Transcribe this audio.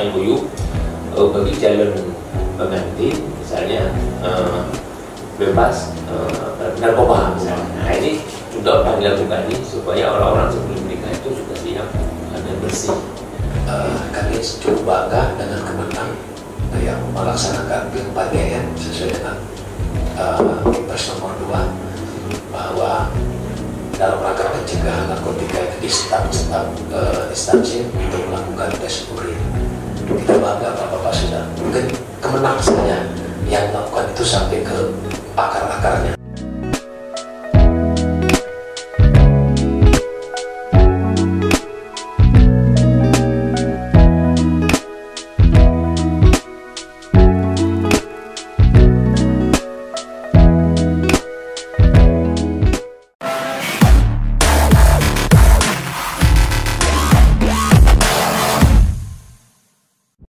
MOU bagi calon pengantin misalnya bebas narkoba misalnya. Nah ini juga akan dilakukan ini supaya orang-orang sebelum menikah itu sudah siap dan bersih. Kami cukup bangga dengan Kemenang yang melaksanakan PIL sesuai dengan Kepres nomor 2 bahwa dalam rangka pencegahan narkotika itu di setiap instansi untuk melakukan tes urin. Kita bangga Bapak sudah, mungkin Kemenang saja yang melakukan itu sampai ke akar-akarnya.